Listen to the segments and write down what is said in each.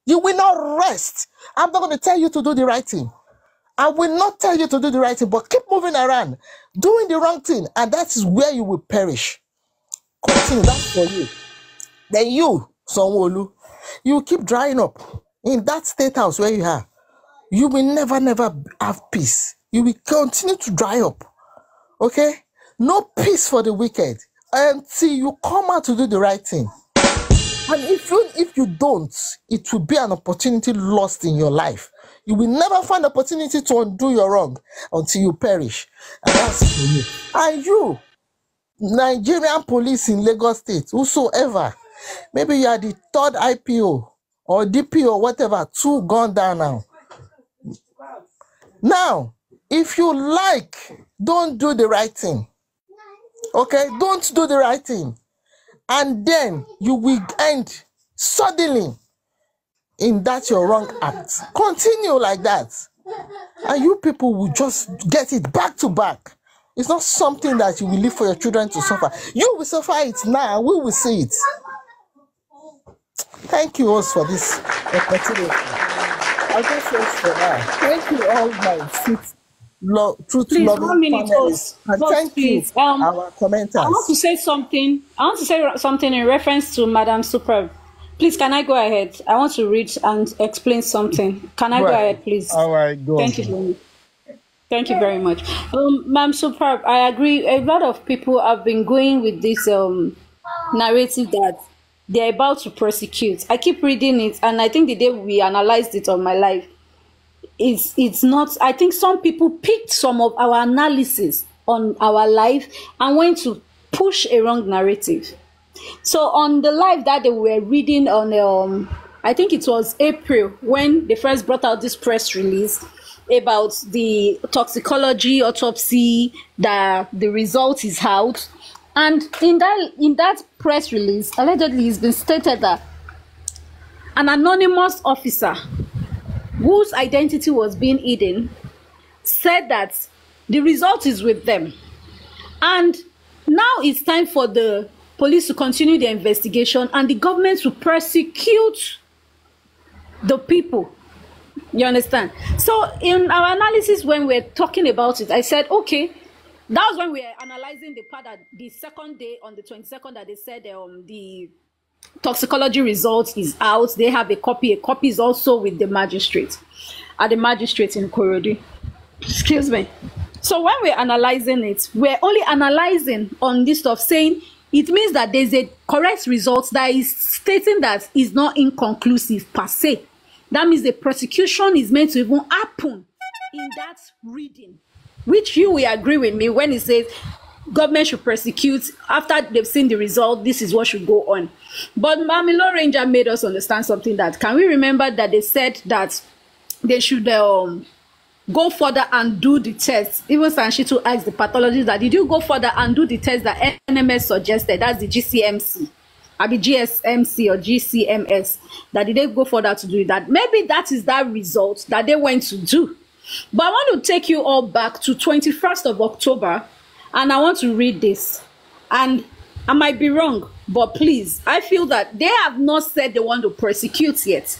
You will not rest. I'm not going to tell you to do the right thing. I will not tell you to do the right thing, but keep moving around, doing the wrong thing, and that is where you will perish. Continue, that's for you. Then you, Sanwo-Olu, you keep drying up in that state house where you are. You will never have peace. You will continue to dry up. Okay? No peace for the wicked until you come out to do the right thing. And if you don't, it will be an opportunity lost in your life. You will never find opportunity to undo your wrong until you perish. And that's for you. And you, Nigerian police in Lagos State, whosoever, maybe you are the third IPO or DPO, whatever, 2 gone down now. Now, if you like, don't do the right thing. Okay? Don't do the right thing. And then you will end suddenly in that your wrong act. Continue like that. And you people will just get it back to back. It's not something that you will leave for your children to suffer. You will suffer it now. We will see it. Thank you all for this opportunity. I'll just wait for that. Thank you all my truth-loving panelists. And thank you, our commenters. I want to say something in reference to Madam Superb. Please, can I go ahead? I want to read and explain something. Can I go ahead, please? All right, go Thank you. Thank you very much. Ma'am Superb, I agree. A lot of people have been going with this narrative that they're about to prosecute. I keep reading it, and I think the day we analyzed it on my life, it's not. I think some people picked some of our analysis on our life and went to push a wrong narrative. So on the live that they were reading on, I think it was April, when they first brought out this press release about the toxicology autopsy, that the result is out. And in that press release, allegedly it's been stated that an anonymous officer whose identity was being hidden said that the result is with them. And now it's time for the police to continue their investigation and the government to prosecute the people. You understand? So in our analysis, when we're talking about it, I said, okay, that was when we were analyzing the part that the second day, on the 22nd, that they said the toxicology result is out. They have a copy. A copy is also with the magistrate, at the magistrate in Ikorodu. Excuse me. So when we're analyzing it, we're only analyzing on this stuff, saying it means that there's a correct result that is stating that is not inconclusive per se. That means the prosecution is meant to even happen in that reading, which you will agree with me when it says government should prosecute after they've seen the result. This is what should go on. But Mamilo Ranger made us understand something. That can we remember that they said that they should go further and do the test. Even Sanshitu asked the pathologist that, did you go further and do the test that NMS suggested? That's the GCMC. I mean GSMC or GCMS. That did they go further to do that? Maybe that is that result that they went to do. But I want to take you all back to 21st of October, and I want to read this. And I might be wrong, but please, I feel that they have not said they want to prosecute yet.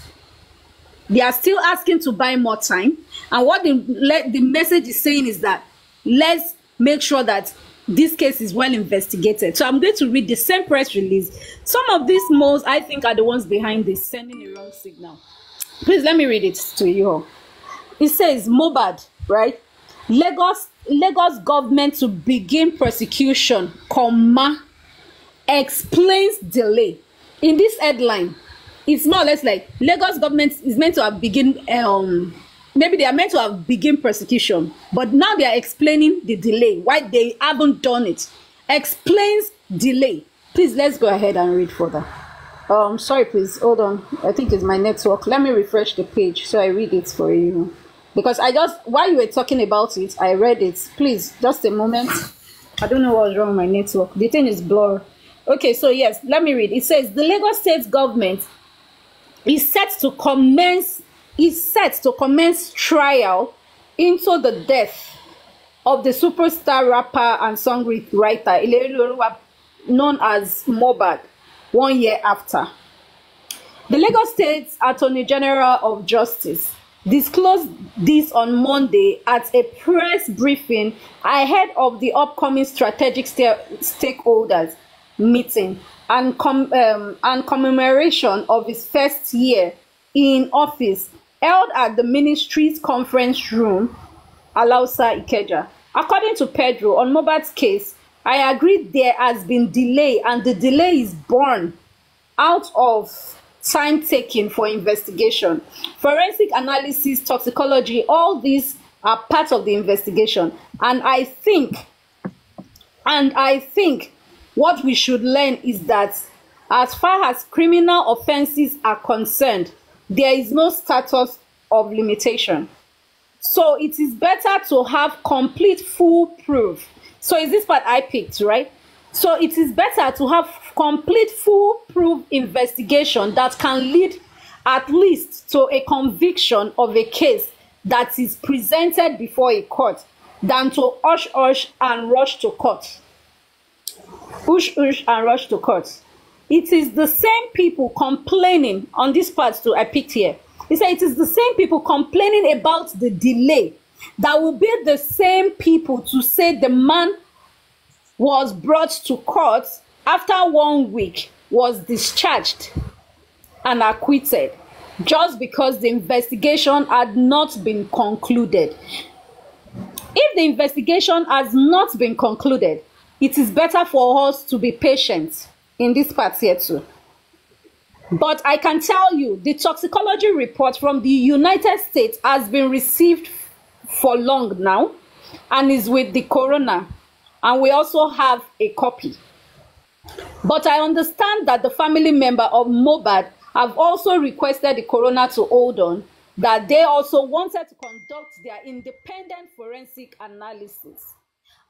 They are still asking to buy more time. And what the message is saying is that let's make sure that this case is well investigated. So I'm going to read the same press release. Some of these moles, I think, are the ones behind this, sending a wrong signal. Please let me read it to you all. It says, Mohbad, right? Lagos government to begin prosecution, explains delay. In this headline, it's more or less like Lagos government is meant to have maybe they are meant to have begin prosecution, but now they are explaining the delay, why they haven't done it. Explains delay. Please, let's go ahead and read further. Sorry, please, hold on. I think it's my network. Let me refresh the page so I read it for you. Because while you were talking about it, I read it. Please, just a moment. I don't know what's wrong with my network. The thing is blurred. Okay, so yes, let me read. It says, the Lagos State government is set to commence trial into the death of the superstar rapper and songwriter Ilerioluwa, known as Mohbad, 1 year after. The Lagos State Attorney General of Justice disclosed this on Monday at a press briefing ahead of the upcoming strategic stakeholders meeting and commemoration of his first year in office held at the ministry's conference room, Alausa, Ikeja. According to Pedro, on Mohbad's case, I agree there has been delay, and the delay is born out of time taken for investigation. Forensic analysis, toxicology, all these are part of the investigation. And I think what we should learn is that as far as criminal offenses are concerned, there is no status of limitation. So it is better to have complete full proof. So is this part I picked, right? So it is better to have complete foolproof investigation that can lead at least to a conviction of a case that is presented before a court than to ush and rush to court. Ush and rush to court. It is the same people complaining on this part too I picked here. He said it is the same people complaining about the delay that will be the same people to say the man was brought to court after 1 week, was discharged and acquitted just because the investigation had not been concluded. If the investigation has not been concluded, it is better for us to be patient in this part here too. But I can tell you, the toxicology report from the United States has been received for long now and is with the coroner. And we also have a copy. But I understand that the family member of Mohbad have also requested the coroner to hold on, that they also wanted to conduct their independent forensic analysis.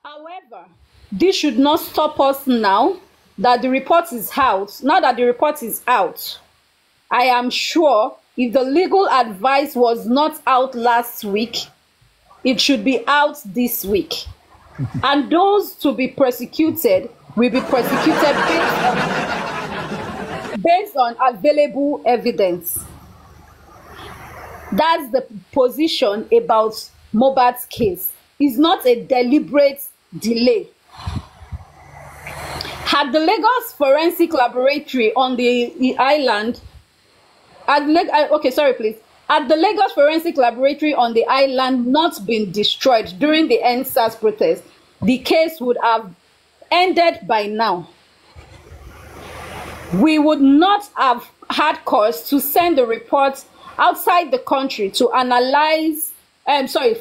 However, this should not stop us now that the report is out. Now that the report is out, I am sure if the legal advice was not out last week, it should be out this week. And those to be prosecuted will be prosecuted based on available evidence. That's the position about Mohbad's case. It's not a deliberate delay. Had the Lagos Forensic Laboratory on the island, had the Lagos Forensic Laboratory on the island not been destroyed during the EndSARS protest, the case would have ended by now. We would not have had cause to send the report outside the country to analyze. We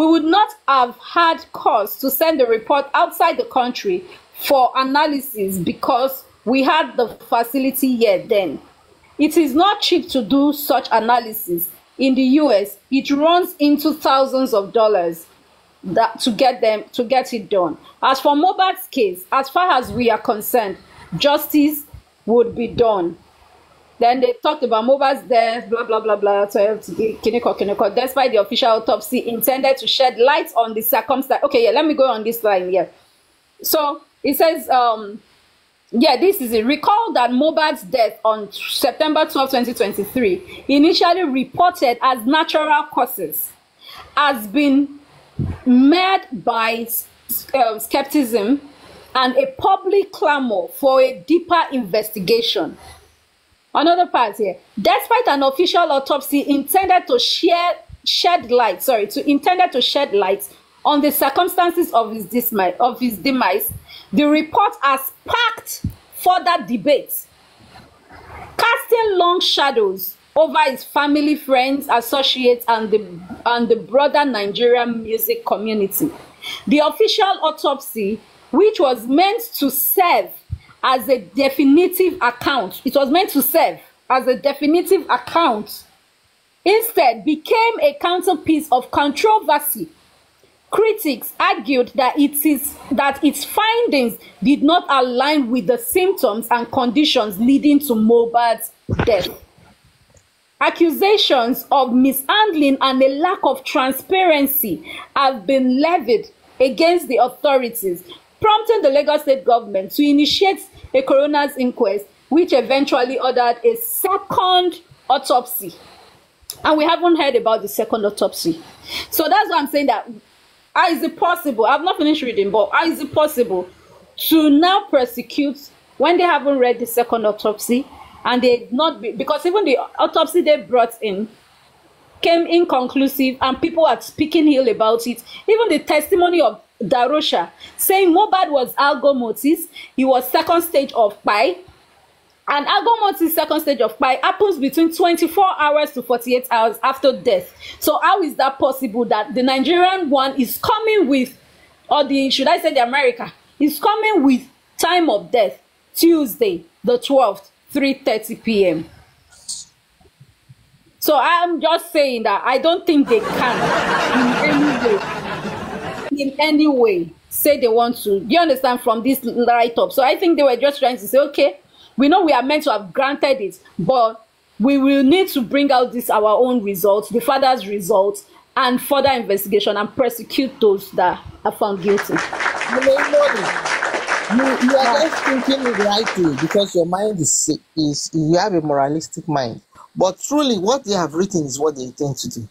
would not have had cause to send the report outside the country for analysis because we had the facility here then. It is not cheap to do such analysis. In the US, it runs into thousands of dollars to get it done. As for Mohbad's case, as far as we are concerned, justice would be done. Then they talked about Mohbad's death, blah, blah, blah, blah, despite the official autopsy intended to shed light on the circumstance. Okay, yeah, let me go on this line here. So it says, this is it. Recall that Mohbad's death on September 12, 2023, initially reported as natural causes, has been met by skepticism and a public clamor for a deeper investigation. Another part here. Despite an official autopsy intended to shed light on the circumstances of his demise, the report has sparked further debate, casting long shadows over his family, friends, associates, and the broader Nigerian music community. The official autopsy, which was meant to serve as a definitive account, instead became a counterpiece of controversy. Critics argued that its findings did not align with the symptoms and conditions leading to Mohbad's death. Accusations of mishandling and a lack of transparency have been levied against the authorities, prompting the Lagos state government to initiate a coroner's inquest, which eventually ordered a second autopsy. And we haven't heard about the second autopsy. So that's why I'm saying that, how is it possible? I've not finished reading, but how is it possible to now persecute when they haven't read the second autopsy, and they not be, because even the autopsy they brought in came inconclusive and people are speaking ill about it. Even the testimony of Darosha saying Mohbad was algo mortis, he was second stage of PI, and algo mortis second stage of PI happens between 24 hours to 48 hours after death. So how is that possible that the Nigerian one is coming with, or the, should I say the America, is coming with time of death Tuesday the 12th, 3:30 p.m. So I'm just saying that I don't think they can in any way say they want to. Do you understand, from this write-up? So I think they were just trying to say, okay, we know we are meant to have granted it, but we will need to bring out this our own results, the father's results, and further investigation and prosecute those that are found guilty. You are just thinking rightly because your mind is sick, you have a moralistic mind. But truly, what they have written is what they intend to do.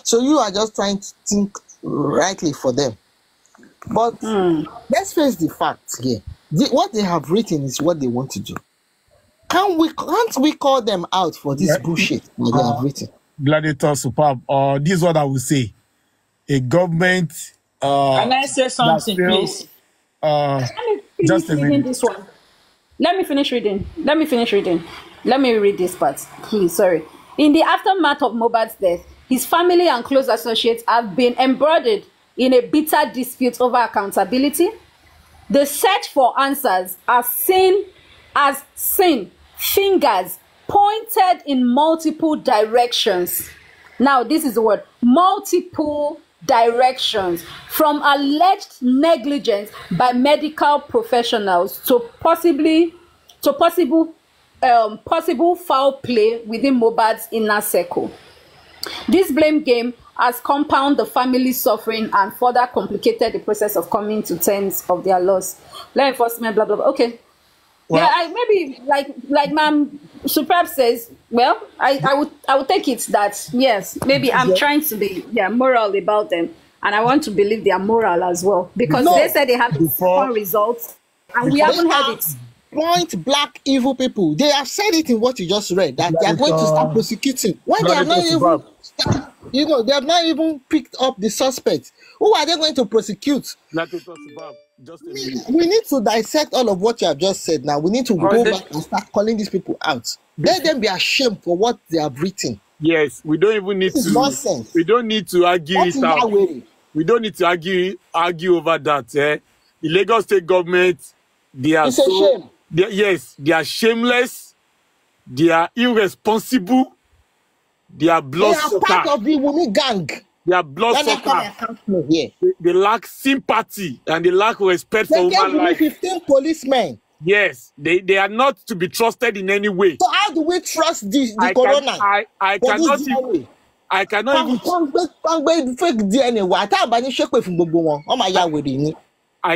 So you are just trying to think rightly for them. But let's face the facts here. What they have written is what they want to do. Can't we call them out for this bullshit that they have written? Gladiator Superb. This is what I would say. A government. Can I say something, please? Just a minute. This one. Let me finish reading. Let me read this part, please. Sorry. In the aftermath of Mohbad's death, his family and close associates have been embroiled in a bitter dispute over accountability. The search for answers has seen fingers pointed in multiple directions. Now, this is the word, multiple directions, from alleged negligence by medical professionals to possible foul play within Mohbad's inner circle. This blame game has compounded the family's suffering and further complicated the process of coming to terms of their loss. Law enforcement, blah blah blah. Okay. Well, yeah, maybe like Ma'am Superb says. Well, I would take it that yes, maybe I'm trying to be moral about them, and I want to believe they are moral as well, because they said they have different results, and we haven't heard it. Point black evil people. They have said it in what you just read that they are going to start prosecuting. When they have not even, they have not even picked up the suspect. Who are they going to prosecute? We need to dissect all of what you have just said. Now we need to go back and start calling these people out. Let them be ashamed for what they have written. Yes, we don't even need to. Nonsense. We don't need to argue it out. We don't need to argue over that. The Lagos state government, they are shame. They are shameless. They are irresponsible. They are bloodsucker. They are part of the Wunmi gang. They are bloodsucker. They lack sympathy and they lack respect for human life. 15 policemen. Yes, they are not to be trusted in any way. So how do we trust the corona? I cannot even. I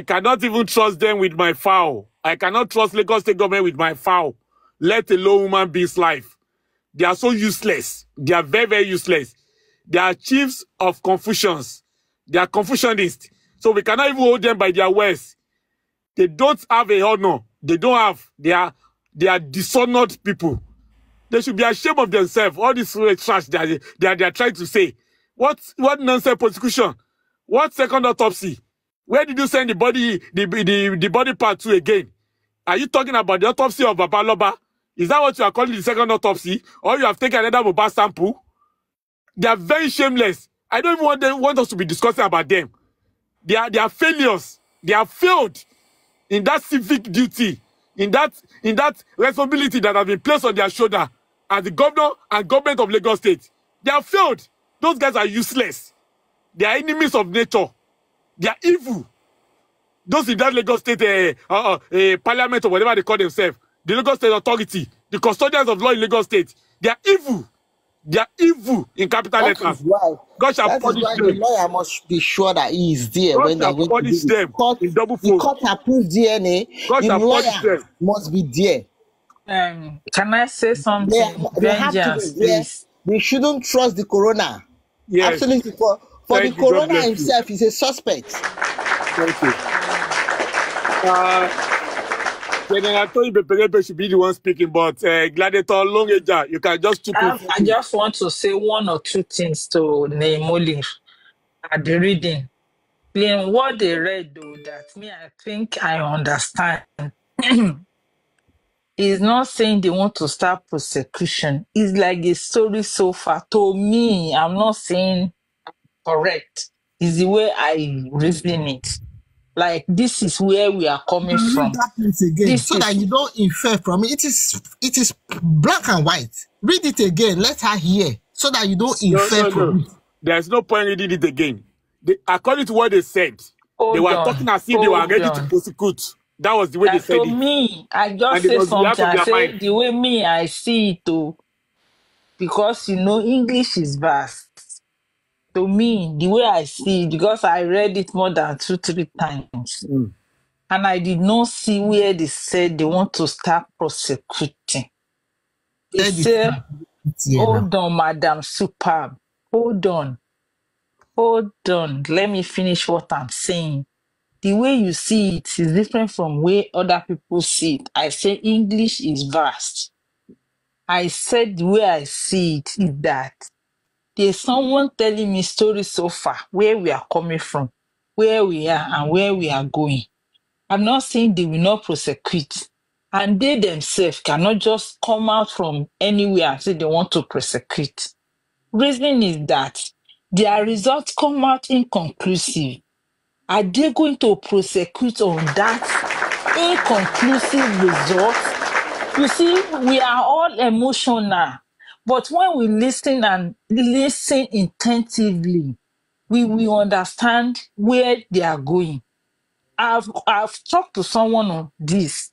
cannot even trust them with my fowl. I cannot trust Lagos state government with my fowl, let alone human being's life. They are so useless. They are very, very useless. They are chiefs of Confucians. They are Confucianists. So we cannot even hold them by their words. They don't have a honor. They don't have. They are dishonored people. They should be ashamed of themselves. All this trash they are trying to say. What nonsense prosecution? What second autopsy? Where did you send the body, the body part to again? Are you talking about the autopsy of Babaloba? Is that what you are calling the second autopsy? Or you have taken another Mohbad sample? They are very shameless. I don't even want us to be discussing about them. They are failures. They have failed in that civic duty, in that responsibility that has been placed on their shoulder as the governor and government of Lagos State. They have failed. Those guys are useless. They are enemies of nature. They are evil. Those in that Lagos State parliament or whatever they call themselves, the Lagos State Authority, the custodians of law in Lagos State, they are evil. They are evil in capital That is letters. why. God shall That is punish why the them. lawyer must be sure that he is there God when they are shall going to do punish this. them in double The fold. court approved DNA. God The shall punish lawyer them. must be there. Can I say something? They have to be Vengeance, there. please. They shouldn't trust the coroner. Yes. Absolutely. For the Thank you. God coroner bless you. himself is a suspect. Thank you. General Tony Beperebe should be the one speaking, but Gladiator Longeja, you can just took him. I just want to say one or two things to Neimoli at the reading. Plain what they read though, that me, I think I understand. It's not saying they want to start prosecution. It's like a story so far. To me, I'm not saying correct. It's the way I reason it. Like, this is where we are coming Read from. that place again This so that is, you don't infer from it. It is black and white. Read it again. Let her hear so that you don't infer from it. There's no point reading it again. According to what they said, they hold were on, talking as if they were hold ready to on. prosecute. That was the way they That said to it. me, I And just they say must be out something. of I their say mind. the way me I see it too, because English is vast. To me, the way I see it, because I read it more than 2-3 times, and I did not see where they said they want to start prosecuting. They say, hold on, Madam Superb. Hold on. Let me finish what I'm saying. The way you see it is different from where other people see it. I say English is vast. I said the way I see it is that there's someone telling me stories so far, where we are coming from, where we are and where we are going. I'm not saying they will not prosecute. And they themselves cannot just come out from anywhere and say they want to prosecute. Reason is that their results come out inconclusive. Are they going to prosecute on that inconclusive result? You see, we are all emotional. But when we listen and listen intensively, we will understand where they are going. I've talked to someone on this,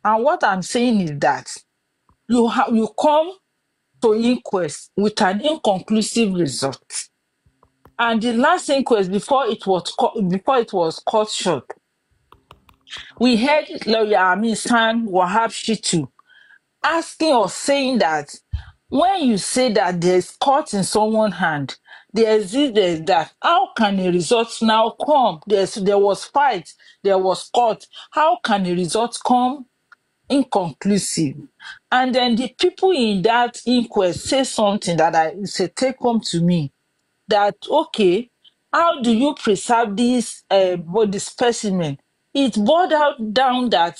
and what I'm saying is that you come to inquest with an inconclusive result, and the last inquest before it was cut short, we heard lawyer Amin San Wahab Shitu asking or saying that when you say that there's court in someone's hand, there's that. How can a result now come? There was fight, there was court. How can a result come inconclusive? And then the people in that inquest say something that it's a take home to me, that okay, how do you preserve this body specimen? It boiled out down that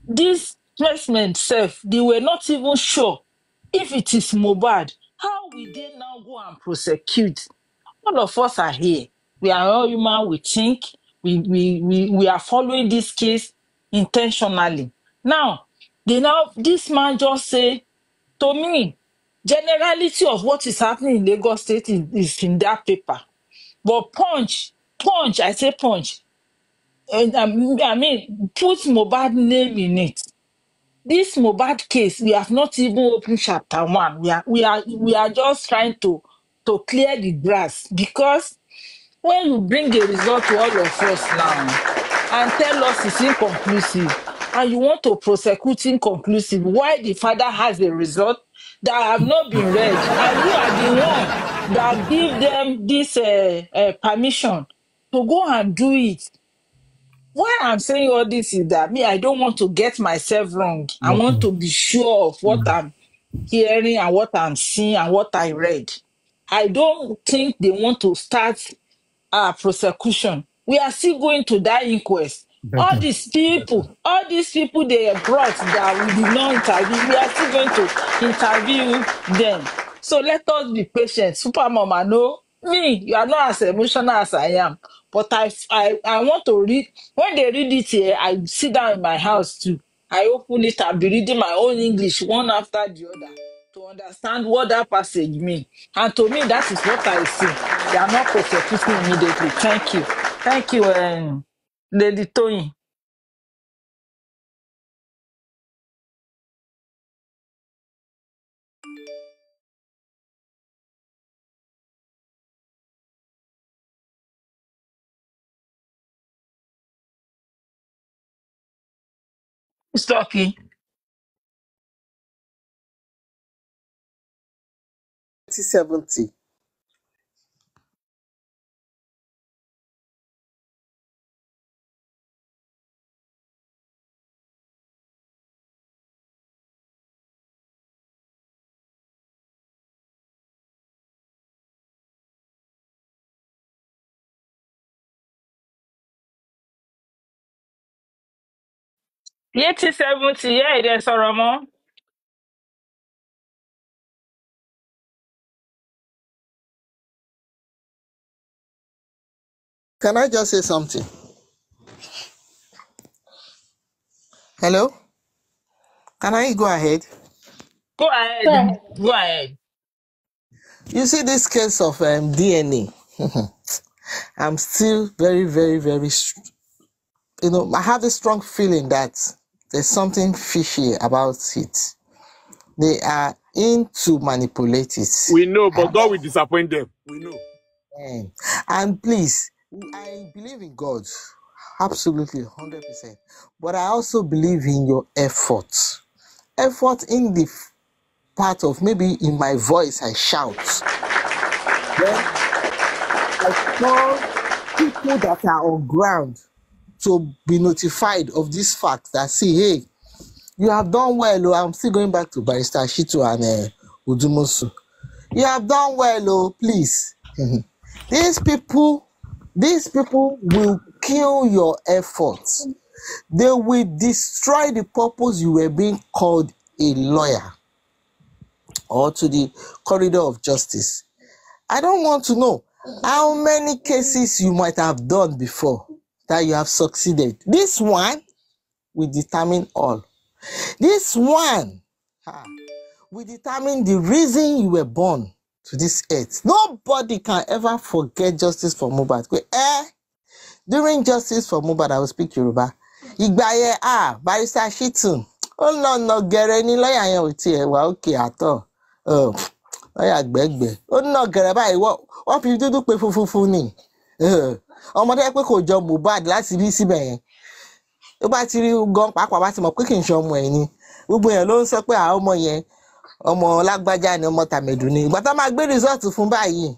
this specimen self, they were not even sure if it is Mohbad. How will they now go and prosecute? All of us are here. We are all human. We think. We are following this case intentionally. Now, this man just say to me, generality of what is happening in Lagos State is in that paper. But I say punch, and I mean, put Mohbad name in it. This Mohbad case, we have not even opened chapter 1. We are just trying to clear the grass, because when you bring a result to all of us now and tell us it's inconclusive, and you want to prosecute inconclusive, why the father has a result that have not been read, and you are the one that give them this permission to go and do it. Why I'm saying all this is that I don't want to get myself wrong. I want to be sure of what I'm hearing and what I'm seeing and what I read. I don't think they want to start prosecution. We are still going to that inquest. All these people they brought that we did not interview, we are still going to interview them. So let us be patient. Supermom, I know me, you are not as emotional as I am. But I want to read. When they read it here, I sit down in my house too. I open it and be reading my own English one after the other to understand what that passage means. And to me, that is what I see. They are not prosecuting immediately. Thank you. Thank you, Lady Tony. Who's talking? 2070. Yeah, 70. Yeah, there's a Ramon. Can I just say something? Hello? Can I go ahead? Go ahead. Sure. Go ahead. You see this case of DNA. I'm still very, very, very, I have a strong feeling that there's something fishy about it. They are into manipulate it. We know, but God will disappoint them. We know. And please, I believe in God, absolutely 100%. But I also believe in your effort. Effort in the part of maybe in my voice I shout. Then I call people that are on ground to be notified of this fact that see, hey, you have done well. Oh, I'm still going back to Barrister Shitu and Udumosu. You have done well, oh, please. These people will kill your efforts. They will destroy the purpose you were being called a lawyer or to the corridor of justice. I don't want to know how many cases you might have done before that you have succeeded. This one will determine all. This one will determine the reason you were born to this earth. Nobody can ever forget justice for Mohbad. During justice for Mohbad, I will speak Yoruba. Ìgbà Barrister Shitu. No, gẹ̀rẹ̀ ni lọ́yà yẹn ò tiẹ̀ wá òkè àtọ̀. Lọ́yà gbẹ́gbẹ́. Gẹ̀rẹ̀ báyìí wọ́n fi dúdú pé funfun ni. Ọmọdé pé kò jọ Mohbad láti rí síbẹ̀ yẹn. Tó bá ti rí gan pàápàá bá ti mọ̀ pé kì í ṣe ọmọ ẹ̀ ni. Gbogbo yẹn ló ń sọ pé ọmọ yẹn ọmọ lágbájá ni ọmọ tàmẹ̀dù ni. Ìgbà tó máa gbé rìsọ́ọ̀tì fún báyìí.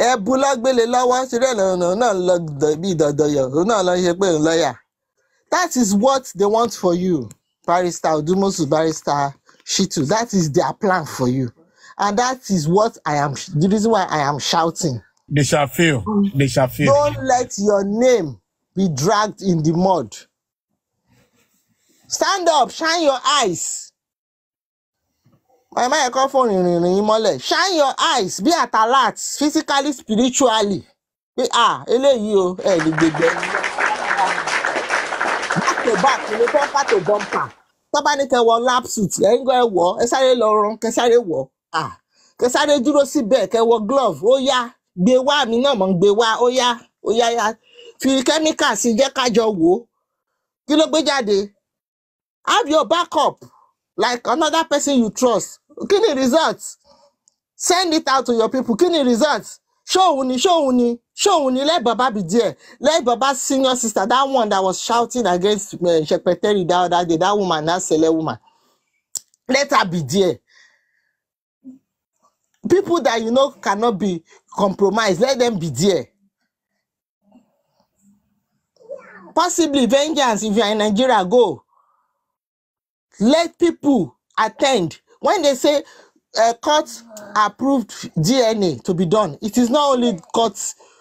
Ẹ̀bù lọ́gbélé lọ́wọ́ ṣeré náà lọ bí ìdọ̀dọ̀yọ̀ náà lọ ṣe pé lọ́yà. That is what they want for you, Barrister Udumosu, Barrister Shitu. That is their plan for you. And that is what the reason why I am shouting. They shall fail. They shall fail. Don't let your name be dragged in the mud. Stand up, shine your eyes. Shine your eyes, be at alert, physically, spiritually. Eléyìí o, lè gbègbè. Back to bumper to bumper. Tọ́ba ní kẹ́ wọ lap suit, ẹ̀yin gbọ́ ẹ wọ̀, ẹ sáré lọ rán, kẹ́ sáré wọ̀. Kẹ́ sáré dúró síbẹ̀, kẹ́ wọ glove, ó yá, gbé wá mi náà mọ̀ ń gbé wá, ó yá, yá. Fi chemical sí jẹ́ kájọ wò. Kí ló gbé jáde? Have your backup, like another person you trust. Kí ni results? Send it out to your people. Kí ni results? Show ni, let Baba be there. Let Baba's senior sister, that one that was shouting against Secretary the other day, that woman, that Sele woman. Let her be there. People that you know cannot be compromised, let them be there. Possibly vengeance, if you are in Nigeria, go. Let people attend. When they say court approved DNA to be done, it is not only court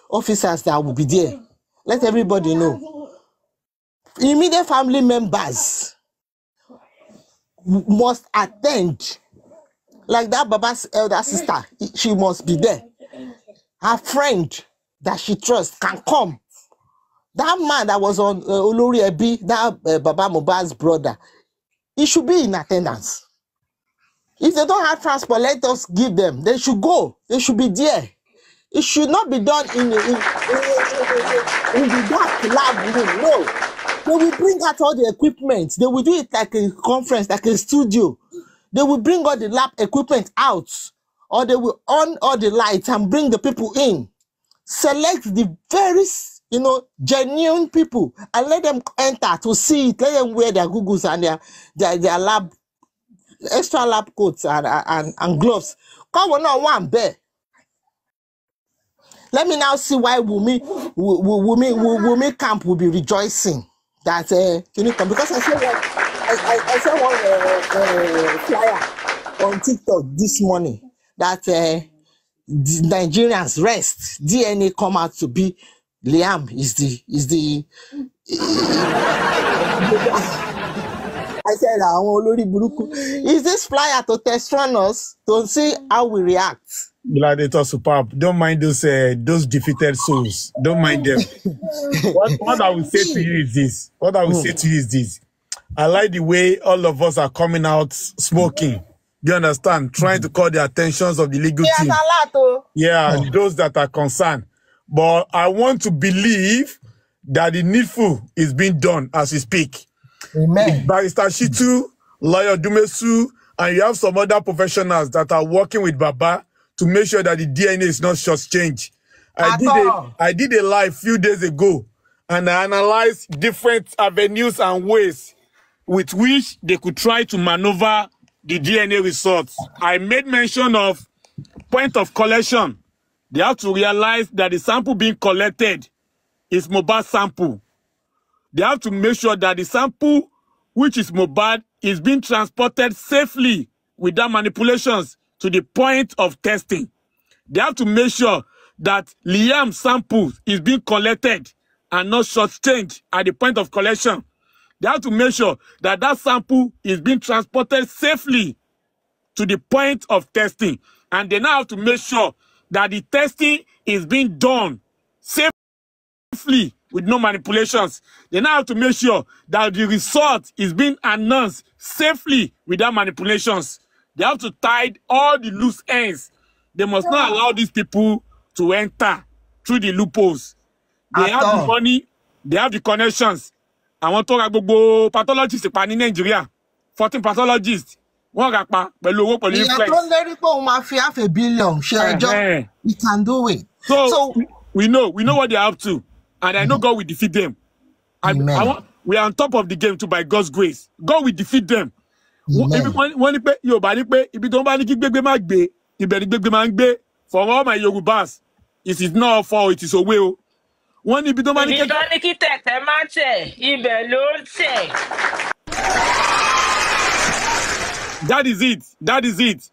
officers that will be there. Let everybody know. Immediate family members must attend. Like that Baba's elder sister, she must be there. Her friend that she trusts can come. That man that was on Olori Ebi, that Baba Mohbad's brother, he should be in attendance. If they don't have transport, let us give them. They should go. They should be there. It should not be done in the dark lab room. No. They will bring out all the equipment. They will do it like a conference, like a studio. They will bring all the lab equipment out. Or they will on all the lights and bring the people in. Select the very you know, genuine people, and let them enter to see it. Let them wear their googles and their lab, extra lab coats and gloves. Come on, now one bear. Let me now see why Wumi camp will be rejoicing that you know, because I saw one flyer on TikTok this morning that the Nigerians rest. DNA come out to be Liam is the I said is this flyer to test run us to see how we react? Gladiator Superb, don't mind those defeated souls. Don't mind them. What I will say to you is this. I like the way all of us are coming out smoking. Do you understand? Trying to call the attentions of the legal team. And those that are concerned. But I want to believe that the needful is being done as we speak. Amen. Barrister Shitu, Lawyer Dumesu, and you have some other professionals that are working with Baba to make sure that the DNA is not shortchanged. I did a live few days ago, and I analyzed different avenues and ways with which they could try to maneuver the DNA results. I made mention of point of collection. They have to realize that the sample being collected is Mohbad sample. They have to make sure that the sample, which is Mohbad, is being transported safely without manipulations to the point of testing. They have to make sure that Liam sample is being collected and not shortchanged at the point of collection. They have to make sure that that sample is being transported safely to the point of testing. And they now have to make sure that the testing is being done safely with no manipulations. They now have to make sure that the result is being announced safely without manipulations. They have to tie all the loose ends. They must not allow these people to enter through the loopholes. They have the money, they have the connections. I want to talk about pathologists in Nigeria. 14 pathologists. One rapa, below influence. Half a billion. We can do it. So we know what they're up to. And I know God will defeat them. We are on top of the game too by God's grace. God will defeat them. For all my Yorubas, it is not for it is a will. That is it. That is it.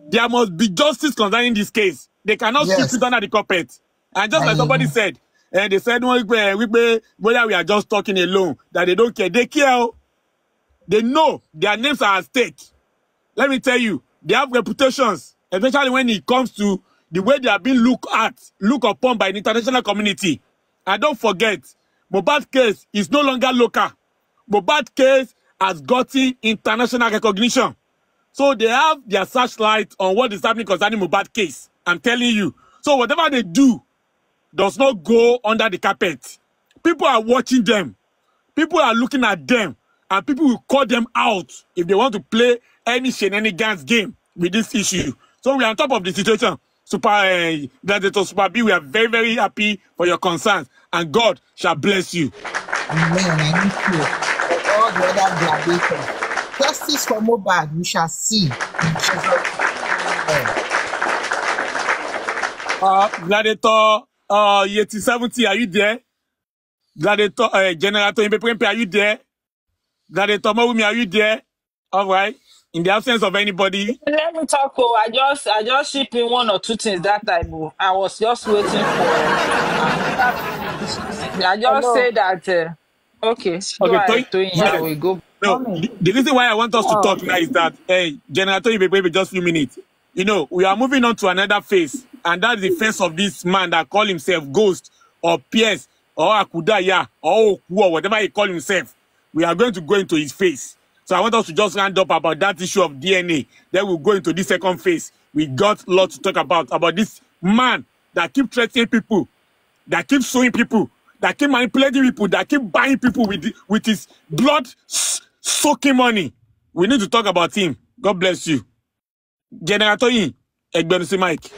There must be justice concerning this case. They cannot sweep it under the carpet. And just like somebody said, and they said, whether we are just talking alone, that they don't care. They care. They know their names are at stake. Let me tell you, they have reputations, especially when it comes to the way they are being looked upon by the international community. And don't forget, Mohbad case is no longer local. Mohbad case has gotten international recognition. So they have their searchlight on what is happening concerning Mohbad case. I'm telling you. So whatever they do does not go under the carpet. People are watching them. People are looking at them. And people will call them out if they want to play any shenanigans game with this issue. So we are on top of the situation. Gladiator Super B, we are very, very happy for your concerns. And God shall bless you. Amen. I need you. For all the other gladiators. Justice for Mohbad, we shall see. Gladiator Yeti 70, are you there? Gladiator Generator Impeprempe, are you there? Gladiator Mawumi, are you there? All right. In the absence of anybody. Let me talk. I just ship in one or two things that time. I was just waiting for another. I just say that. Okay. Go ahead, Toyin, we go. No, the reason why I want us to talk now is that, Generator Impeprempe, just a few minutes. You know, we are moving on to another phase, and that's the face of this man that call himself Ghost or Pierce or Akudaya or Oku or whatever he call himself. We are going to go into his face. So I want us to just round up about that issue of DNA. Then we'll go into the second phase. We got a lot to talk about this man that keep threatening people, that keep suing people, that keep manipulating people, that keep buying people with his blood-soaking money. We need to talk about him. God bless you. Generator yin, Egbenusi Mike.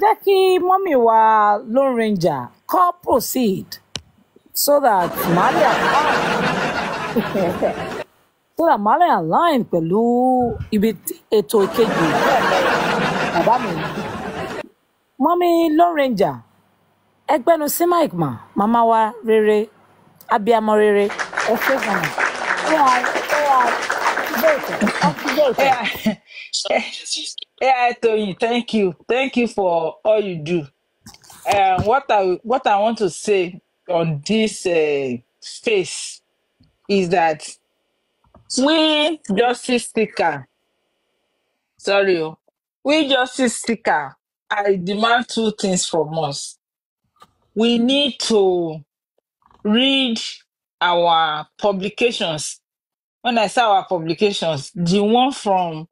jẹ́ kí mọ́mì wa Lone Ranger kọ́ proceed so that màá lè align pẹ̀lú ibi ètò ìkejì bàbá mi. Mọ́mì Lone Ranger ẹgbẹ́nu sí mike mà màmá wa rere abiyamọ rere ẹ ṣé gan-an. Yeah, Tony, thank you. Thank you for all you do. What I want to say on this space is that we justice seeker, sorry, we justice seeker, I demand two things from us. We need to read our publications. When I say our publications, the one from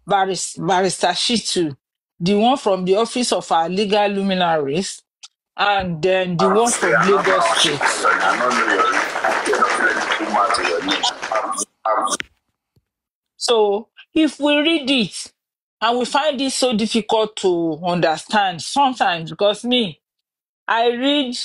Barrister Shitu, the one from the Office of our Legal Luminaries, and then the one from Lagos State. So if we read it and we find it so difficult to understand sometimes, because I read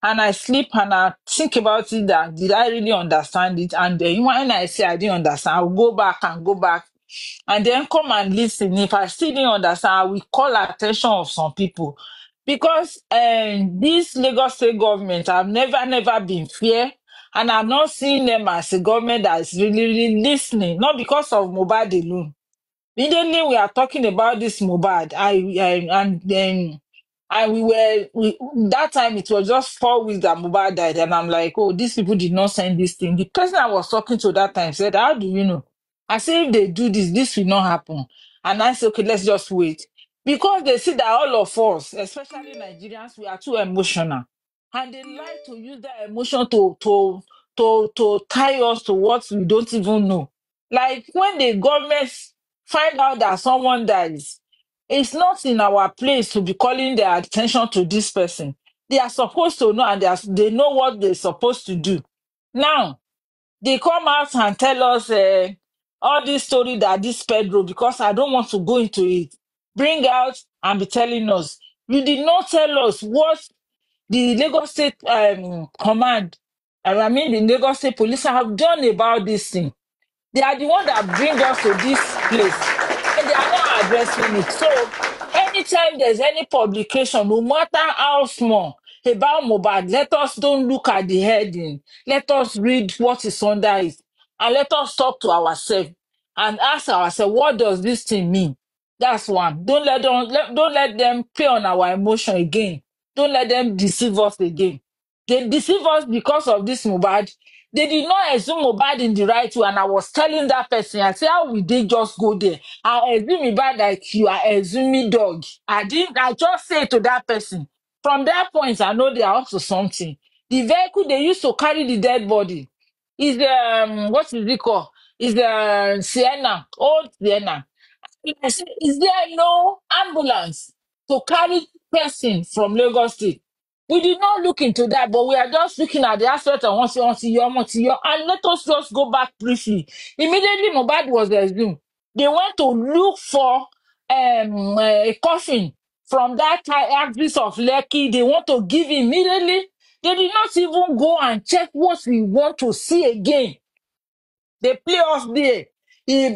and I sleep and I think about it, that did I really understand it? And then when I say I didn't understand, I'll go back and then come and listen. If I still didn't understand, I will call attention of some people. Because this Lagos State government, I've never been fair, and I'm not seeing them as a government that is really listening, not because of Mohbad alone. Immediately we are talking about this Mohbad, and that time it was just 4 weeks that Mohbad died, and I'm like, oh, these people did not send this thing. The person I was talking to that time said, how do you know? I said, if they do this, this will not happen. And I said, okay, let's just wait. Because they see that all of us, especially Nigerians, we are too emotional. And they like to use that emotion to tie us to what we don't even know. Like when the government find out that someone dies, it's not in our place to be calling their attention to this person. They are supposed to know, and they know what they're supposed to do. Now, they come out and tell us all this story that this Pedro, because I don't want to go into it, bring out and be telling us. You did not tell us what the Lagos State command, the Lagos State police have done about this thing. They are the one that bring us to this place, and they are not addressing it. So anytime there's any publication, no matter how small, about Mohbad, let us don't look at the heading. Let us read what is under it, and let us talk to ourselves and ask ourselves, what does this thing mean? That's one. Don't let them play on our emotion again. Don't let them deceive us again. They deceive us because of this Mohbad. They did not assume Mohbad in the right way, and I was telling that person, I said, how will they just go there? I assume Mohbad like you are assuming dog. I just say to that person. From that point, I know they are up to something. The vehicle they used to carry the dead body is the, what is it called? Is the Sienna, old Sienna. I said, is there no ambulance to carry person from Lagos State? We did not look into that, but we are just looking at the aspect of once year, and let us just go back briefly. Immediately, Mohbad was assumed. They went to look for a coffin from that axis of Lekki. They want to give immediately. They did not even go and check what we want to see again. They play us there.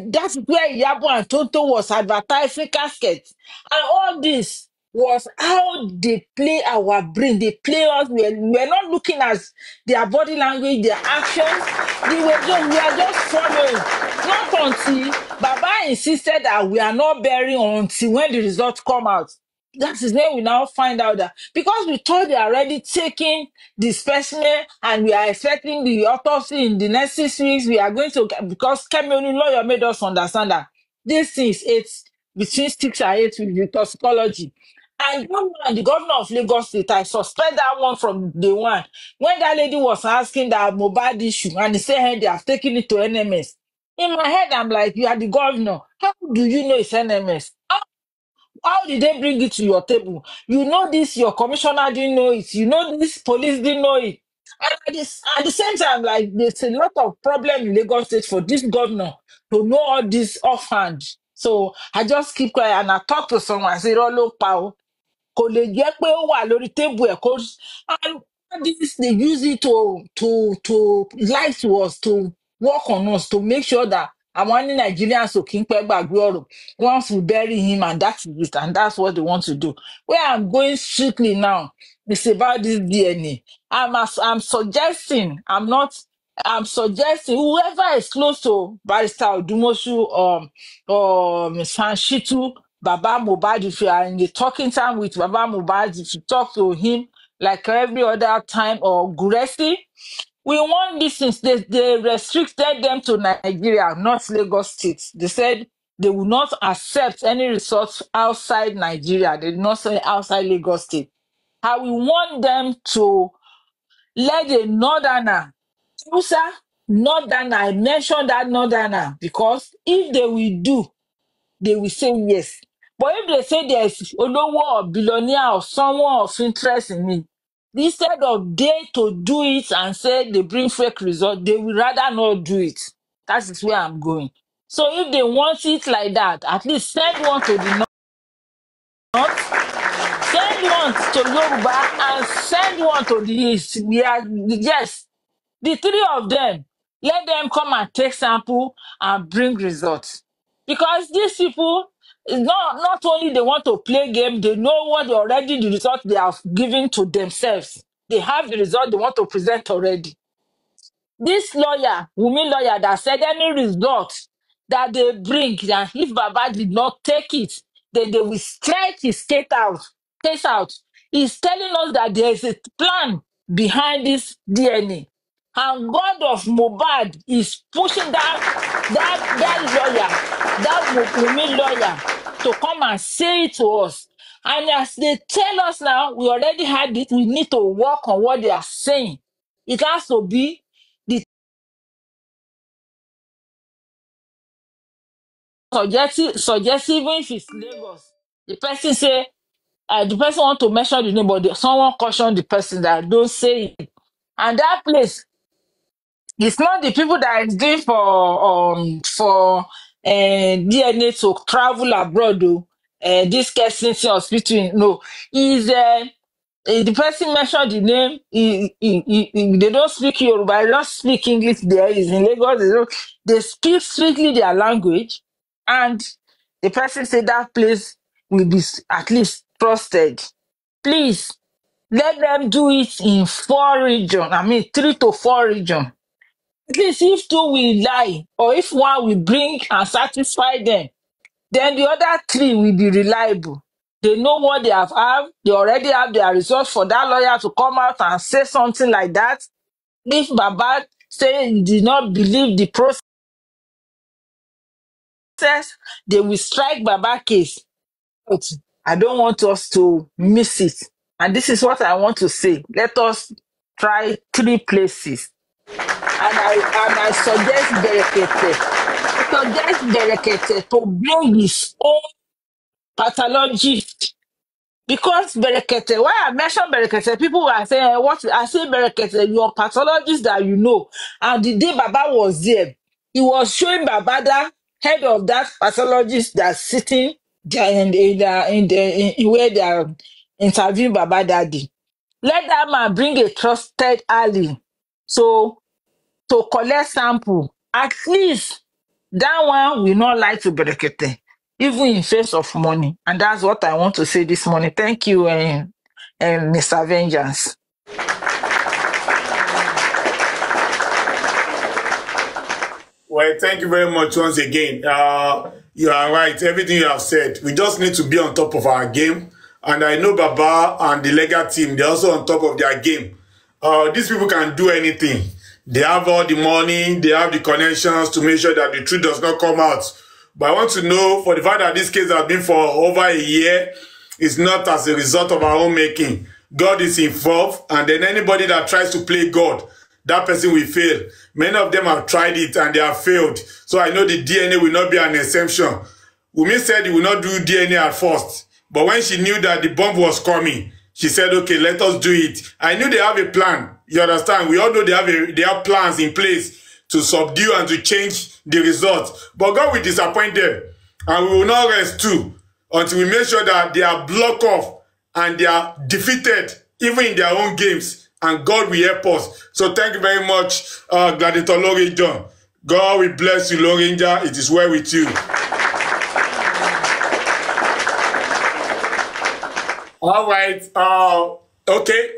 That's where Yabo and Tonto was advertising caskets. And all this was how they play our brain. They play us. We're not looking at their body language, their actions. We are just following. Not until Baba insisted that we are not burying until when the results come out. That is when we now find out that because we thought they are already taking the specimen and we are expecting the autopsy in the next 6 weeks, we are going to, because Kemi lawyer made us understand that this thing is between 6 and 8 weeks with toxicology. And the governor of Lagos State, I suspect that one from day one. When that lady was asking that Mohbad issue and he said, hey, they have taken it to NMS. In my head, I'm like, you are the governor. How do you know it's NMS? How did they bring it to your table? You know this, your commissioner didn't know it. You know this, police didn't know it. And at the same time, like, there's a lot of problem in Lagos State for this governor to know all this offhand. So I just keep quiet and I talk to someone. I say, Rolo Pao. kò lè jẹ́ pé ó wà lórí tébù ẹ̀ kó and this they use it to lie to us, to work on us, to make sure that àwọn ní Nigerians ò kí ń pẹ́ gbàgbé ọ̀rọ̀. Once we bury him and that is it, and that's what they want to do. Where I'm going strictly now is about this DNA. I'm suggesting, I'm suggesting whoever is close to Barrister Odumoshu or Ms. Fanshitu, Baba Mohbad, if you are in the talking time with Baba Mohbad, if you talk to him like every other time, or Guresi, we want these things. They restricted them to Nigeria, not Lagos State. They said they will not accept any resource outside Nigeria. They did not say outside Lagos State. How we want them to let a northerner, Musa, northerner, I mentioned that northerner because if they will do, they will say yes. But if they say there's Olowo or billionaire or someone of interest in it, instead of they to do it and say they bring fake results, they will rather not do it. That is where I'm going. So if they want it like that, at least send one to the north, send one to Yoruba, and send one to the east. Yes, the three of them, let them come and take sample and bring results. Because these people, not only they want to play game, they know what already the result they have given to themselves. They have the result they want to present already. This lawyer, Wunmi lawyer, that said any result that they bring, and if Baba did not take it, then they will strike his case out. He's telling us that there is a plan behind this DNA. And God of Mohbad is pushing that lawyer, that Wunmi lawyer, to come and say it to us. And as they tell us now, we already had it, we need to work on what they are saying. It has to be the suggestive even if it's Lagos. The person say, the person want to mention the name, but someone caution the person that don't say it. And that place, it's not the people that is doing for DNA to travel abroad. Though. This Kensington hospital, no, is the person mentioned the name. They don't speak Yoruba, they don't speak English. There is in Lagos. They speak strictly their language, and the person said that place will be at least trusted. Please let them do it in 4 regions. I mean 3 to 4 regions. At least if 2 will lie, or if 1 will bring and satisfy them, then the other 3 will be reliable. They know what they have. They already have their results for that lawyer to come out and say something like that. If Baba say he did not believe the process, they will strike Baba case. But I don't want us to miss it. And this is what I want to say. Let us try 3 places. And I suggest Berekete to bring his own pathologist. Because Berekete, why I mention Berekete, people were saying, what? I say Berekete, your pathologist that you know. And the day Baba was there, he was showing Baba that head of that pathologist that's sitting there in where they are interviewing Baba Daddy. Let that man bring a trusted ally. So to collect sample, at least that one will not lie to Berekete, even in face of money. And that's what I want to say this morning. Thank you, Mr. Vengeance. Well, thank you very much once again. You are right. Everything you have said. We just need to be on top of our game. And I know Baba and the legal team, they're also on top of their game. These people can do anything. They have all the money, they have the connections to make sure that the truth does not come out. But I want to know, for the fact that this case has been for over a year, it's not as a result of our own making. God is involved, and then anybody that tries to play God, that person will fail. Many of them have tried it and they have failed. So I know the DNA will not be an exemption. Wunmi said he will not do DNA at first. But when she knew that the bomb was coming, she said, okay, let us do it. I knew they have a plan. You understand? We all know they have plans in place to subdue and to change the results. But God will disappoint them. And we will not rest too until we make sure that they are blocked off and they are defeated even in their own games, and God will help us. So thank you very much, Gladiator Lorenja. God will bless you, Lorenja. It is well with you. All right. Okay.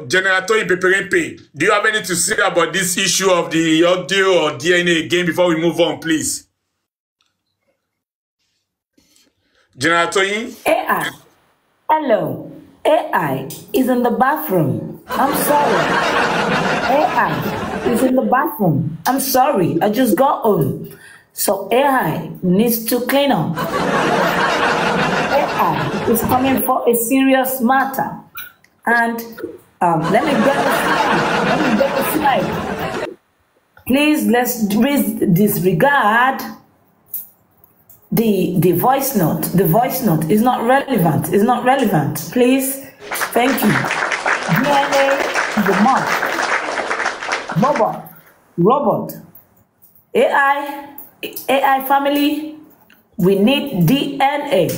General Toyin Peperempe, do you have anything to say about this issue of the audio or DNA again before we move on, please? General Toyin? AI. Hello. AI is in the bathroom. I'm sorry. AI is in the bathroom. I'm sorry. I just got home. So AI needs to clean up. AI is coming for a serious matter. And let me get the slide. Please, let's disregard the voice note. The voice note is not relevant. It's not relevant. Please, thank you. DNA, the mark. Robot. AI family, we need DNA.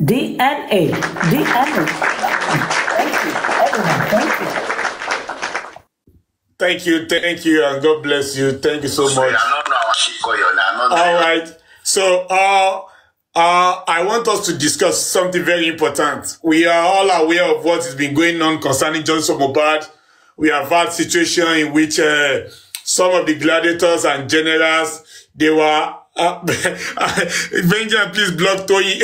DNA. Thank you, and God bless you. Thank you so much. All right. So, I want us to discuss something very important. We are all aware of what has been going on concerning Johnson Mohbad. We have had situation in which some of the gladiators and generals, they were Benjamin, please block Toyi.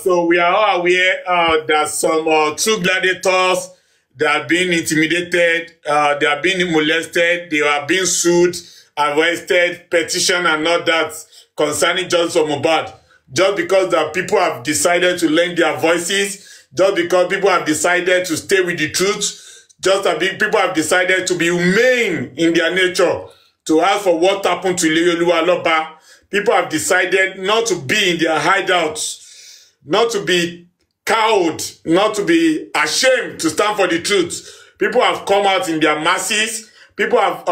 So we are all aware that some true gladiators, they are being intimidated, they are being molested, they are being sued, arrested, petitioned, and all that concerning Johnson Mohbad. Just because the people have decided to lend their voices, just because people have decided to stay with the truth, just as people have decided to be humane in their nature, to ask for what happened to Ileoluwa Aloba. People have decided not to be in their hideouts, not to be cowed, not to be ashamed to stand for the truth. People have come out in their masses. People have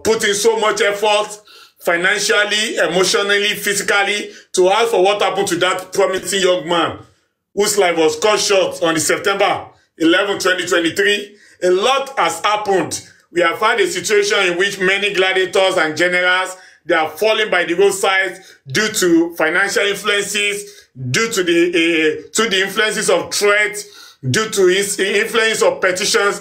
put in so much effort, financially, emotionally, physically, to ask for what happened to that promising young man whose life was cut short on September 11, 2023. A lot has happened. We have had a situation in which many gladiators and generals, they are falling by the roadside due to financial influences, due to the influences of threats, due to influence of petitions.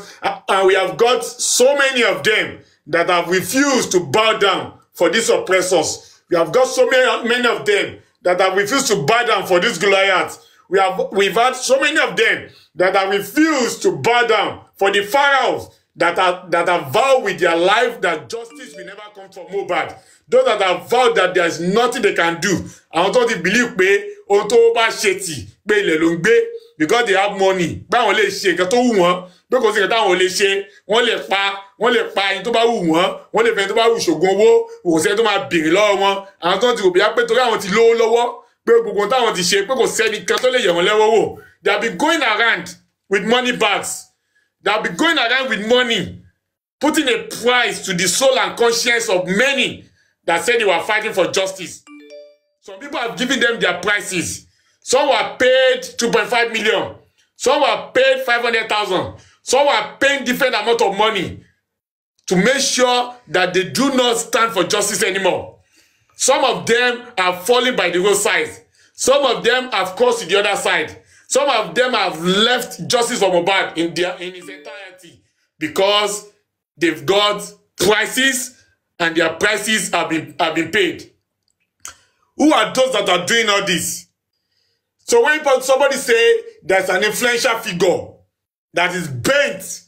And we have got so many of them that have refused to bow down for these oppressors. We have got so many of them that have refused to bow down for these Goliaths. We've had so many of them that have refused to bow down for the pharaohs that have vowed with their life that justice will never come from Mohbad. Those that have vowed that there is nothing they can do. And those that believe because they have money. Because they don't lè ṣe wọ́n lè pa ẹni tó bá wù wọ́n wọ́n lè fẹ́ tó bá wù ṣògùn owó òṣè tó máa bèrè lọ́wọ́ wọn àwọn tó ti rò bí á pé torí àwọn ti lówó lọ́wọ́ pé gbogbo táwọn ti ṣe pé kò sẹ́ni kan tó lè yẹ̀ wọ́n lẹ́wọ́ wò. They have been going around with money bags. They have been going around with money, putting a price to the soul and conscience of many that said they were fighting for justice. Some people have given them their prices. Some were paid 2.5 million. Some were paid 500,000. Some were paying different amount of money to make sure that they do not stand for justice anymore. Some of them are falling by the roadside. Some of them have crossed to the other side. Some of them have left justice for Mohbad in its entirety because they've got prices and their prices have been paid. Who are those that are doing all this? So when somebody say there's an influential figure that is bent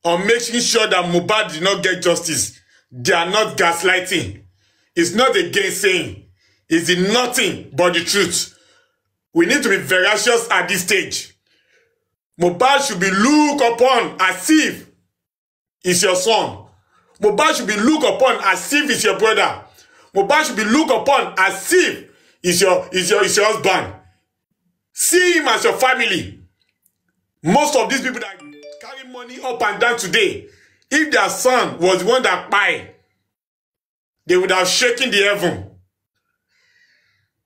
on making sure that Mohbad did not get justice, they are not gaslighting. It's not a gainsaying. It's nothing but the truth. We need to be veracious at this stage. Mohbad should be looked upon as if it's your son. Mohbad should be looked upon as if it's your brother. Mohbad should be looked upon as if it's your husband. See him as your family. Most of these people that carry money up and down today, if their son was the one that buy, they would have shaken the heaven.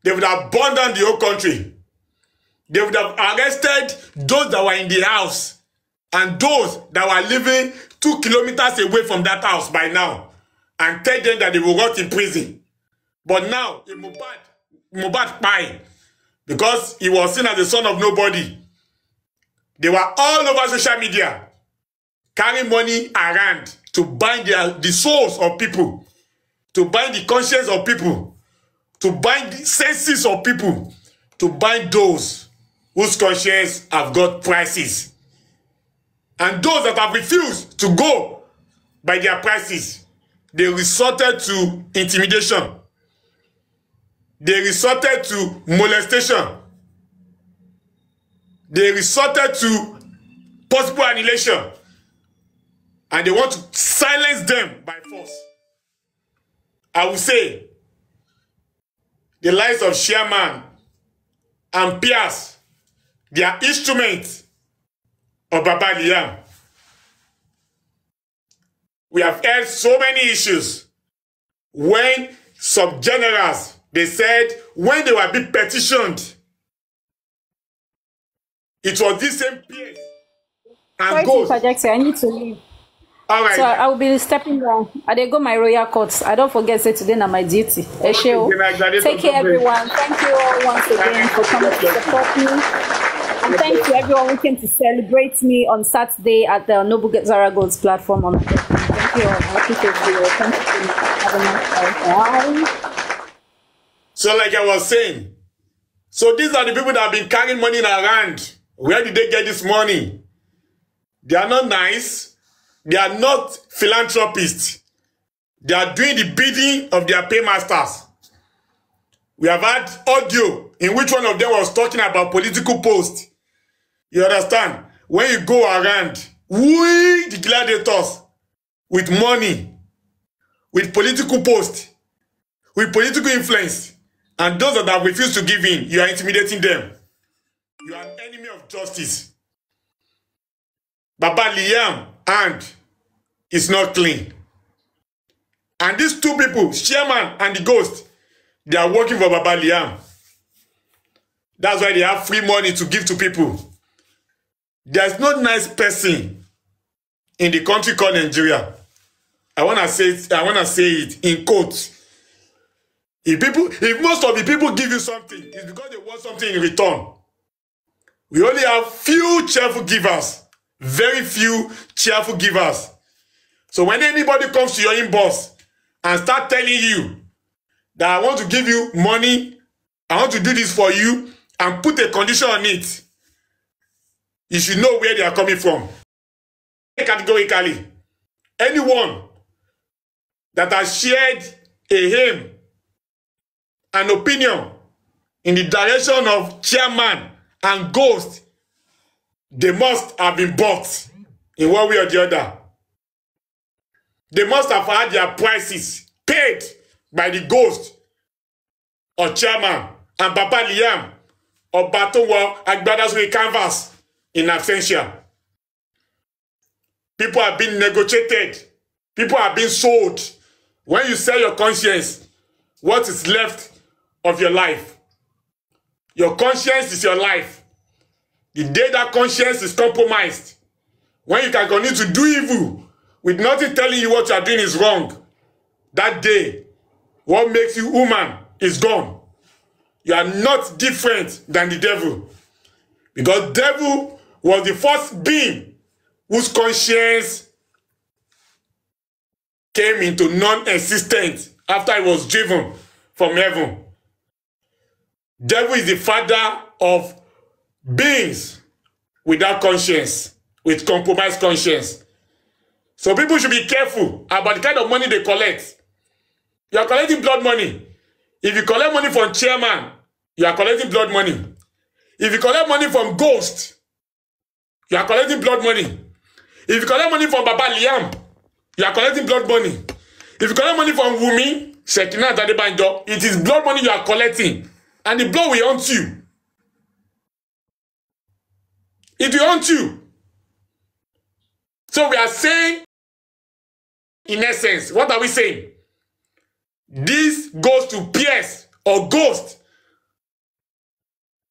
they would have burned down the whole country. They would have arrested those that were in the house and those that were living 2 kilometers away from that house by now and tell them that they will rot in prison. But now, Mohbad pie, because he was seen as the son of nobody. They were all over social media, carrying money around to bind the souls of people, to bind the conscience of people, to bind the senses of people, to bind those whose conscience have got prices. And those that have refused to go by their prices, they resorted to intimidation. They resorted to molestation. They resorted to possible annihilation. And they want to silence them by force. I will say, the lives of Chairman and Piers, they are instruments of Baba Liam. We have heard so many issues when some generals, they said when they were being petitioned, it was this same Piers and Ghost. I need to leave. All right. So I will be stepping down. I dey go my royal courts. I don't forget say today na my duty. Take care, everyone. Thank you all once again for coming to support me. And thank you everyone who came to celebrate me on Saturday at the Noble Zara Gold's platform on Thank you all. I appreciate you. Thank you. Have a nice day. Bye. So like I was saying, so these are the people that have been carrying money around. Where did they get this money? They are not nice. They are not philanthropists. They are doing the bidding of their paymasters. We have had audio in which one of them was talking about political posts. You understand? When you go around, we, the gladiators, with money, with political posts, with political influence, and those that have refused to give in, you are intimidating them. You are an enemy of justice. Baba Liam and is not clean. And these two people, Chairman and the Ghost, they are working for Baba Liam. That's why they have free money to give to people. There's no nice person in the country called Nigeria. I wanna say it in quotes. If most of the people give you something, it's because they want something in return. We only have few cheerful givers. Very few cheerful givers. So when anybody comes to your inbox and start telling you that I want to give you money, I want to do this for you, and put a condition on it, you should know where they are coming from. Categorically, anyone that has shared a aim, an opinion in the direction of Chairman and Ghost, they must have been bought in one way or the other. They must have had their prices paid by the Ghost or Chairman and Baba Liam or Batowo Agbadaswe Canvas in absentia. People are being negotiated. People are being sold. When you sell your conscience, what is left of your life? Your conscience is your life. The day that conscience is compromised, when you can continue to do evil with nothing telling you what you are doing is wrong, that day, what makes you human is gone. You are not different than the devil. Because devil was the first being whose conscience came into non-existence after he was driven from heaven. Devil is the father of beings without conscience, with compromised conscience. So people should be careful about the kind of money they collect. You are collecting blood money. If you collect money from Chairman, you are collecting blood money. If you collect money from Ghost, you are collecting blood money. If you collect money from Baba Liam, you are collecting blood money. If you collect money from Wumi, Shekinah Adebanjo, it is blood money you are collecting. And the blood will haunt you. It will haunt you. So we are saying, in essence, what are we saying? This goes to Piers or Ghost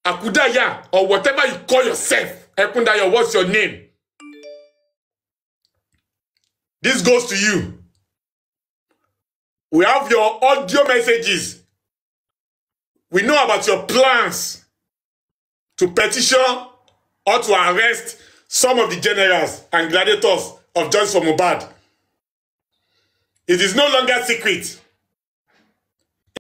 Akudaya, or whatever you call yourself, Ekundaya, what's your name? This goes to you. We have your audio messages. We know about your plans to petition or to arrest some of the generals and gladiators of Justice for Mohbad. It is no longer secret.